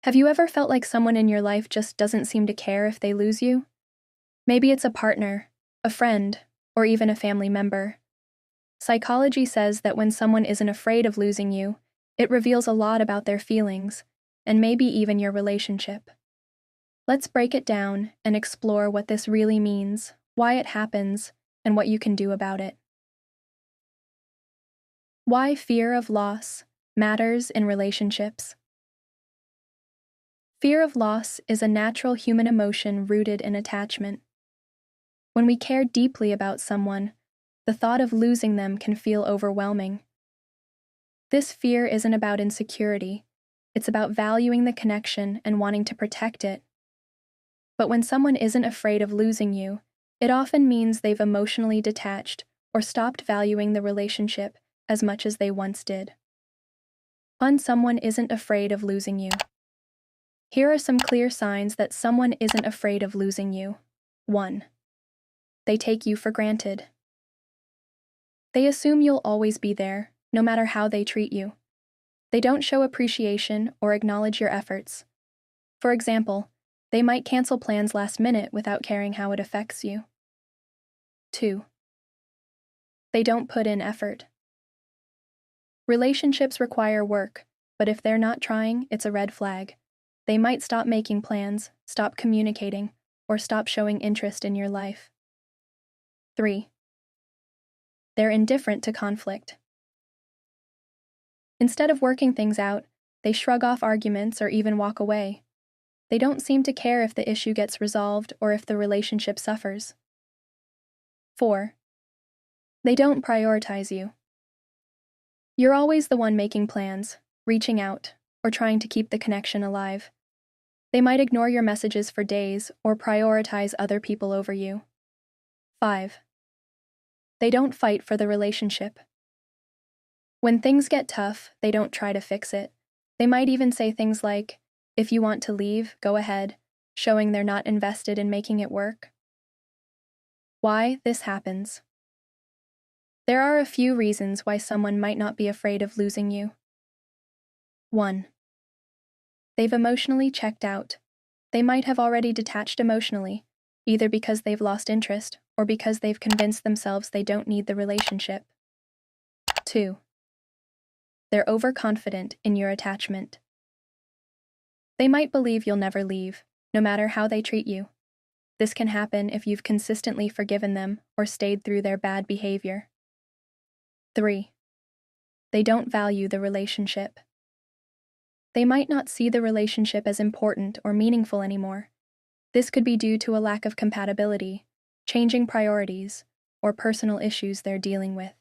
Have you ever felt like someone in your life just doesn't seem to care if they lose you? Maybe it's a partner, a friend, or even a family member. Psychology says that when someone isn't afraid of losing you, it reveals a lot about their feelings, and maybe even your relationship. Let's break it down and explore what this really means, why it happens, and what you can do about it. Why fear of loss matters in relationships. Fear of loss is a natural human emotion rooted in attachment. When we care deeply about someone, the thought of losing them can feel overwhelming. This fear isn't about insecurity, it's about valuing the connection and wanting to protect it. But when someone isn't afraid of losing you, it often means they've emotionally detached or stopped valuing the relationship as much as they once did. When someone isn't afraid of losing you. Here are some clear signs that someone isn't afraid of losing you. 1. They take you for granted. They assume you'll always be there, no matter how they treat you. They don't show appreciation or acknowledge your efforts. For example, they might cancel plans last minute without caring how it affects you. 2. They don't put in effort. Relationships require work, but if they're not trying, it's a red flag. They might stop making plans, stop communicating, or stop showing interest in your life. 3. They're indifferent to conflict. Instead of working things out, they shrug off arguments or even walk away. They don't seem to care if the issue gets resolved or if the relationship suffers. 4. They don't prioritize you. You're always the one making plans, reaching out, or trying to keep the connection alive. They might ignore your messages for days or prioritize other people over you. 5. They don't fight for the relationship. When things get tough, they don't try to fix it. They might even say things like, "If you want to leave, go ahead," showing they're not invested in making it work. Why this happens? There are a few reasons why someone might not be afraid of losing you. 1. They've emotionally checked out. They might have already detached emotionally, either because they've lost interest or because they've convinced themselves they don't need the relationship. 2. They're overconfident in your attachment. They might believe you'll never leave, no matter how they treat you. This can happen if you've consistently forgiven them or stayed through their bad behavior. 3. They don't value the relationship. They might not see the relationship as important or meaningful anymore. This could be due to a lack of compatibility, changing priorities, or personal issues they're dealing with.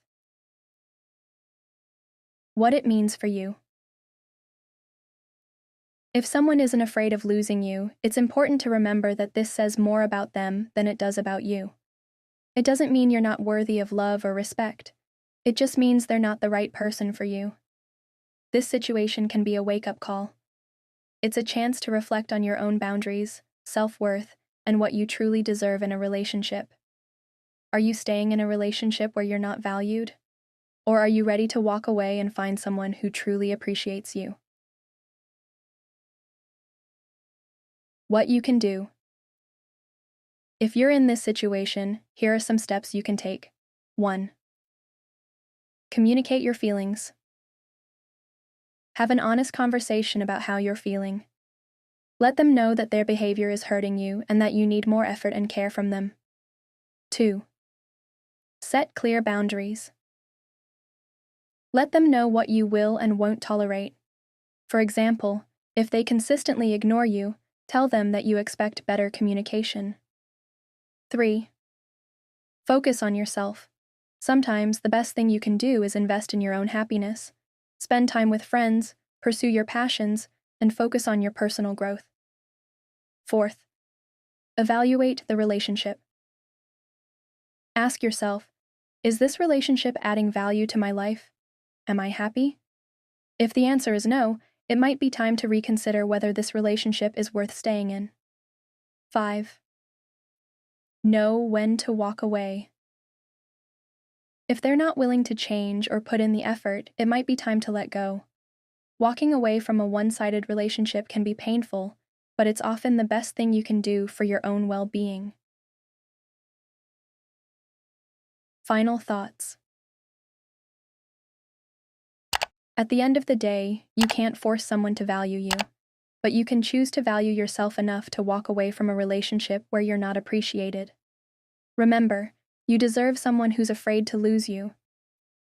What it means for you. If someone isn't afraid of losing you, it's important to remember that this says more about them than it does about you. It doesn't mean you're not worthy of love or respect. It just means they're not the right person for you. This situation can be a wake-up call. It's a chance to reflect on your own boundaries, self-worth, and what you truly deserve in a relationship. Are you staying in a relationship where you're not valued? Or are you ready to walk away and find someone who truly appreciates you? What you can do. If you're in this situation, here are some steps you can take. 1. Communicate your feelings. Have an honest conversation about how you're feeling. Let them know that their behavior is hurting you and that you need more effort and care from them. 2. Set clear boundaries. Let them know what you will and won't tolerate. For example, if they consistently ignore you, tell them that you expect better communication. 3. Focus on yourself. Sometimes the best thing you can do is invest in your own happiness. Spend time with friends, pursue your passions, and focus on your personal growth. 4th, evaluate the relationship. Ask yourself, is this relationship adding value to my life? Am I happy? If the answer is no, it might be time to reconsider whether this relationship is worth staying in. 5. Know when to walk away. If they're not willing to change or put in the effort, it might be time to let go. Walking away from a one-sided relationship can be painful, but it's often the best thing you can do for your own well-being. Final thoughts. At the end of the day, you can't force someone to value you, but you can choose to value yourself enough to walk away from a relationship where you're not appreciated. Remember, you deserve someone who's afraid to lose you,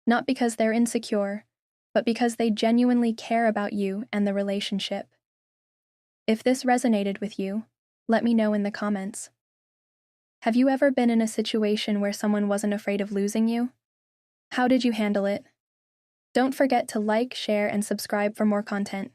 not because they're insecure, but because they genuinely care about you and the relationship. If this resonated with you, let me know in the comments. Have you ever been in a situation where someone wasn't afraid of losing you? How did you handle it? Don't forget to like, share, and subscribe for more content.